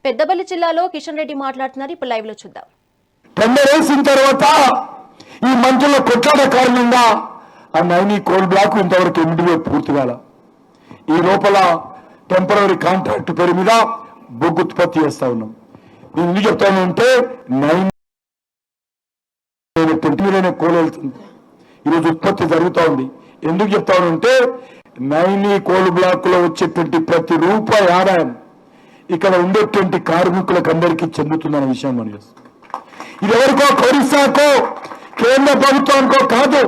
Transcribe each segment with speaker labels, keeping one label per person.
Speaker 1: పెద్దపల్లి జిల్లాలో కిషన్ రెడ్డి మాట్లాడుతున్నారు. ఇప్పుడు లైవ్ లో చూద్దాం.
Speaker 2: టెండర్ వేసిన తర్వాత ఈ మంత్రుల కొట్లాట కారణంగా ఆ నైని కోల్ బ్లాక్ ఇంతవరకు ఎండివే పూర్తి కాల. ఈ లోపల టెంపరరీ కాంట్రాక్ట్ పేరు మీద బొగ్గు ఉత్పత్తి చేస్తా ఉన్నాం. నేను ఎందుకు చెప్తానంటే నైని కోల్ వెళ్తుంది, ఈరోజు ఉత్పత్తి జరుగుతూ ఉంది. ఎందుకు చెప్తానంటే నైని కోల్ బ్లాక్ లో వచ్చేటువంటి ప్రతి రూపాయి ఆదాయం ఇక్కడ ఉండేటువంటి కార్మికులకు అందరికీ చెందుతుందన్న విషయం మనం చేస్తాం. ఇది ఎవరికో ఒరిస్సాకో కేంద్ర ప్రభుత్వానికో కాదు,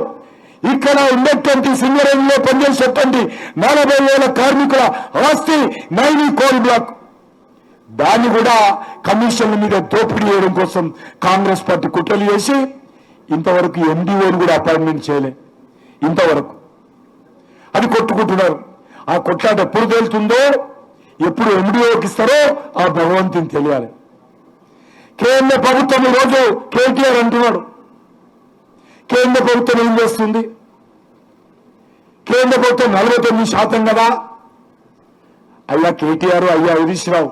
Speaker 2: ఇక్కడ ఉండేటువంటి సింగరేణిలో పనిచేసేటువంటి 40,000 కార్మికుల ఆస్తి నైని కోల్ బ్లాక్. దాన్ని కూడా కమిషన్ల మీద దోపిడీ చేయడం కోసం కాంగ్రెస్ పార్టీ కుట్రలు చేసి ఇంతవరకు ఎండిఓని కూడా అపాయింట్మెంట్ చేయలే. ఇంతవరకు అది కొట్టుకుంటున్నారు. ఆ కొట్లాట ఎప్పుడు తేలుతుందో, ఎప్పుడు ఎండిఓకి ఇస్తారో ఆ భగవంతుని తెలియాలి. కేంద్ర ప్రభుత్వం ఈరోజు కేటీఆర్ అంటున్నాడు, కేంద్ర ప్రభుత్వం ఏం చేస్తుంది? కేంద్ర ప్రభుత్వం 49% కదా. అయ్యా కేటీఆర్, అయ్యా హరీష్ రావు,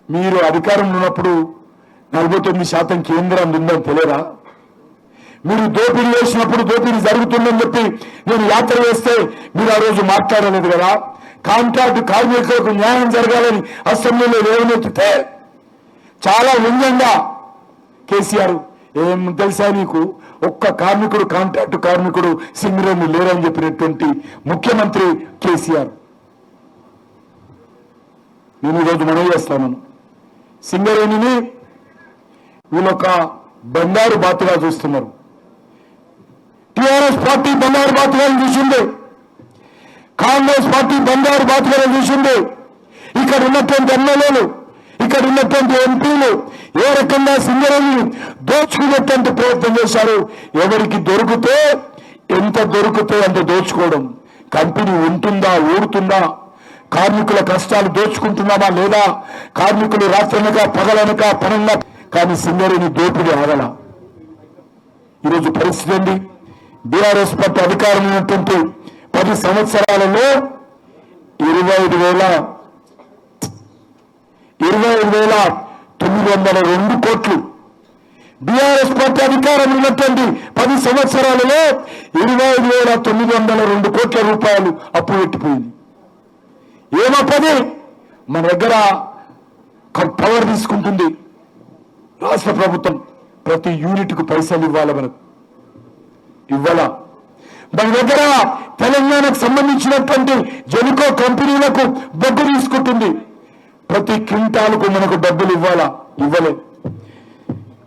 Speaker 2: మీరు అధికారంలో ఉన్నప్పుడు 49% కేంద్రం ఉందని తెలియదా? మీరు దోపిడీ చేసినప్పుడు దోపిడీ జరుగుతుందని చెప్పి నేను యాత్ర చేస్తే మీరు ఆ రోజు మాట్లాడలేదు కదా. కాంట్రాక్ట్ కార్మికులకు న్యాయం జరగాలని అసెంబ్లీలో లేవనెత్తితే చాలా వ్యంగ్యంగా కేసీఆర్, ఏం తెలుసా నీకు, ఒక్క కార్మికుడు కాంట్రాక్ట్ కార్మికుడు సింగరేణి లేరని చెప్పినటువంటి ముఖ్యమంత్రి కేసీఆర్. నేను ఈరోజు మనవి చేస్తాను, సింగరేణిని వీళ్ళొక బంగారు బాతుగా చూస్తున్నారు. టీఆర్ఎస్ పార్టీ బంగారు బాతుగా చూసింది, కాంగ్రెస్ పార్టీ బంగారు బాతుగా చూసింది. ఇక్కడ ఉన్నటువంటి ఎమ్మెల్యేలు, ఇక్కడ ఉన్నటువంటి ఎంపీలు ఏ రకంగా సింగరేణిని దోచుకునేటువంటి ప్రయత్నం చేశారు. ఎవరికి దొరికితే, ఎంత దొరికితే అంత దోచుకోవడం. కంపెనీ ఉంటుందా, ఊరుతుందా, కార్మికుల కష్టాలు దోచుకుంటున్నామా లేదా, కార్మికులు రాత్రనక పగలనక పనంగా, కానీ సింగరేణి దోపిడీ ఆగల. ఈరోజు పరిస్థితి ఏంది? బీఆర్ఎస్ పార్టీ అధికారం ఉన్నటువంటి 10 సంవత్సరాలలో 25,902 కోట్లు. బీఆర్ఎస్ పార్టీ అధికారం ఉన్నటువంటి 10 సంవత్సరాలలో 25,902 కోట్ల రూపాయలు అప్పు పెట్టిపోయింది. ఏమప్పది? మన దగ్గర పవర్ తీసుకుంటుంది రాష్ట్ర ప్రభుత్వం, ప్రతి యూనిట్కు పైసలు ఇవ్వాలి, మనకు ఇవ్వాల. మన దగ్గర తెలంగాణకు సంబంధించినటువంటి జెన్కో కంపెనీలకు బొగ్గు తీసుకుంటుంది, ప్రతి క్వింటాలకు మనకు డబ్బులు ఇవ్వాలా, ఇవ్వలే.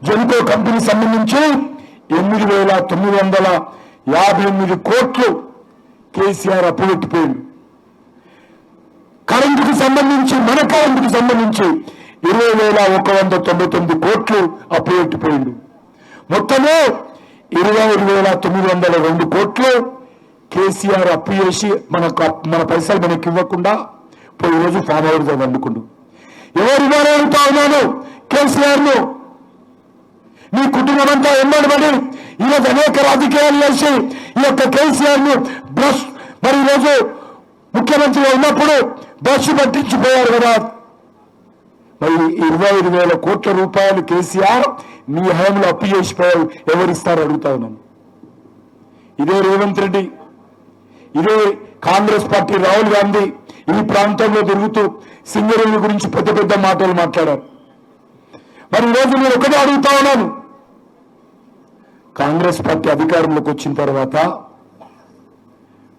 Speaker 2: జెన్కో కంపెనీ సంబంధించి 8,958 కోట్లు కేసీఆర్ అప్పు పెట్టిపోయింది. కరెంటుకు సంబంధించి, మన కరెంటుకు సంబంధించి 20,199 కోట్లు అప్పు పెట్టిపోయింది. మొత్తము 25,902 కోట్లు కేసీఆర్ అప్పు చేసి మన పైసలు మనకి ఇవ్వకుండా పోయి రోజు ఫామ్ హౌస్ వండుకుండు. ఎవరు ఇవ్వాలడుగుతా ఉన్నాను కేసీఆర్ ను? మీ కుటుంబం అంతా ఎమ్మడబడి ఈరోజు అనేక రాజకీయాలు చేసి ఈ యొక్క కేసీఆర్ ను బ్రష్, మరి ఈరోజు ముఖ్యమంత్రిగా ఉన్నప్పుడు బ్రష్ పట్టించిపోయారు కదా. మరి 25,000 కోట్ల రూపాయలు కేసీఆర్ మీ హయాంలో అప్పు చేసిపోయారు, ఎవరిస్తారు అడుగుతా ఉన్నాను. ఇదే రేవంత్ రెడ్డి, ఇదే కాంగ్రెస్ పార్టీ రాహుల్ గాంధీ ఈ ప్రాంతంలో తిరుగుతూ సింగరేణి గురించి పెద్ద పెద్ద మాటలు మాట్లాడారు. మరి ఈరోజు నేను ఒకటే అడుగుతా ఉన్నాను, కాంగ్రెస్ పార్టీ అధికారంలోకి వచ్చిన తర్వాత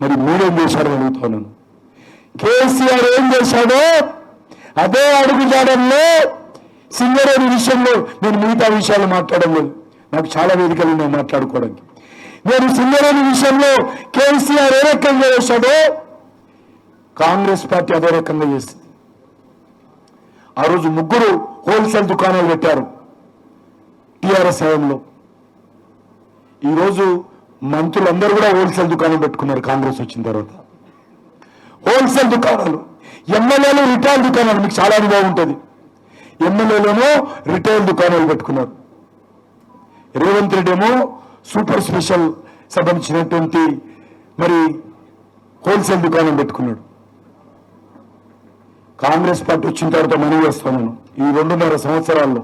Speaker 2: మరి మీరేం చేశారని అడుగుతా ఉన్నాను. కేసీఆర్ ఏం చేశాడో అదే అడుగుజాడల్లో సింగరేణి విషయంలో నేను మిగతా విషయాలు మాట్లాడడం లేదు, నాకు చాలా వేదికలు ఉన్నాయి మాట్లాడుకోవడానికి. నేను సింగరేణి విషయంలో కేసీఆర్ ఏ రకంగా చేశాడో కాంగ్రెస్ పార్టీ అదే రకంగా చేస్తుంది. ఆ రోజు 3 హోల్సేల్ దుకాణాలు పెట్టారు టీఆర్ఎస్ హయాంలో. ఈరోజు మంత్రులందరూ కూడా హోల్సేల్ దుకాణం పెట్టుకున్నారు కాంగ్రెస్ వచ్చిన తర్వాత. హోల్సేల్ దుకాణాలు, ఎమ్మెల్యేలు రిటైల్ దుకాణాలు, మీకు చాలా అనుభవం ఉంటుంది. ఎమ్మెల్యేలేమో రిటైల్ దుకాణాలు పెట్టుకున్నారు. రేవంత్ రెడ్డి ఏమో సూపర్ స్పెషల్ సంబంధించినటువంటి మరి హోల్సేల్ దుకాణం పెట్టుకున్నాడు. కాంగ్రెస్ పార్టీ వచ్చిన తర్వాత మనం చేస్తాను. ఈ 2.5 సంవత్సరాల్లో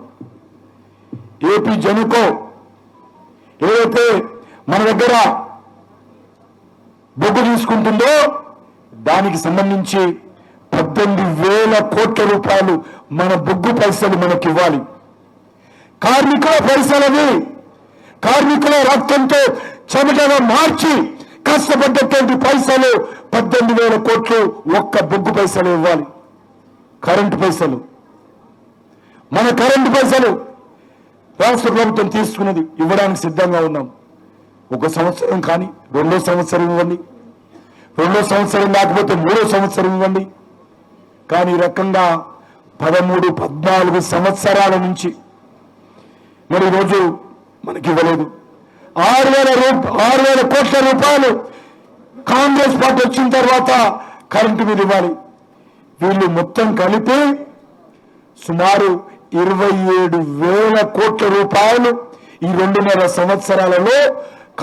Speaker 2: ఏపీ జనుకో ఏదైతే మన దగ్గర బొగ్గు తీసుకుంటుందో దానికి సంబంధించి 18,000 కోట్ల రూపాయలు మన బొగ్గు పైసలు మనకి ఇవ్వాలి. కార్మికుల పైసలని కార్మికుల రక్తంతో చెమటగా మార్చి కష్టపడ్డటువంటి పైసలు 18,000 కోట్లు ఒక్క బొగ్గు పైసలు ఇవ్వాలి. కరెంటు పైసలు, మన కరెంటు పైసలు రాష్ట్ర ప్రభుత్వం తీసుకున్నది ఇవ్వడానికి సిద్ధంగా ఉన్నాం. 1 సంవత్సరం కానీ 2వ సంవత్సరం ఇవ్వండి, 2వ సంవత్సరం లేకపోతే 3వ సంవత్సరం ఇవ్వండి. కానీ ఈ రకంగా 13-14 సంవత్సరాల నుంచి మరి ఈరోజు మనకి ఇవ్వలేదు. 6,000 కోట్ల రూపాయలు కాంగ్రెస్ పార్టీ వచ్చిన తర్వాత కరెంటు బిల్లు ఇవ్వాలి. వీళ్ళు మొత్తం కలిపి సుమారు 27,000 కోట్ల రూపాయలు ఈ 2.5 సంవత్సరాలలో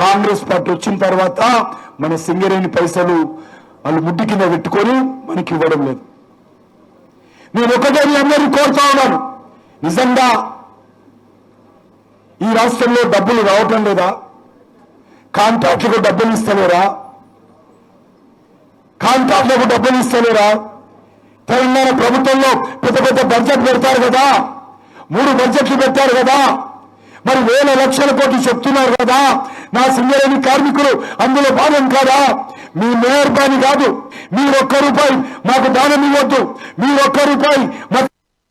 Speaker 2: కాంగ్రెస్ పార్టీ వచ్చిన తర్వాత మన సింగరేణి పైసలు వాళ్ళు ముడ్డి కింద పెట్టుకొని మనకి ఇవ్వడం లేదు. నేను ఒకటే మీ అందరినీ కోరుతా ఉన్నాను, నిజంగా ఈ రాష్ట్రంలో డబ్బులు రావటం లేదా? కాంట్రాక్టులకు డబ్బులు ఇస్తలేరా? కాంట్రాక్టులకు డబ్బులు ఇస్తలేరా? తెలంగాణ ప్రభుత్వంలో పెద్ద పెద్ద బడ్జెట్ పెడతారు కదా, 3 బడ్జెట్లు పెట్టారు కదా, మరి వేల లక్షల కోట్లు చెప్తున్నారు కదా. నా సింగరేణి కార్మికులు అందులో భాగం కాదా? మీ మెహర్బానీ కాదు, మీరు 1 రూపాయి మాకు దానం ఇవ్వద్దు, మీరు 1 రూపాయి మాకు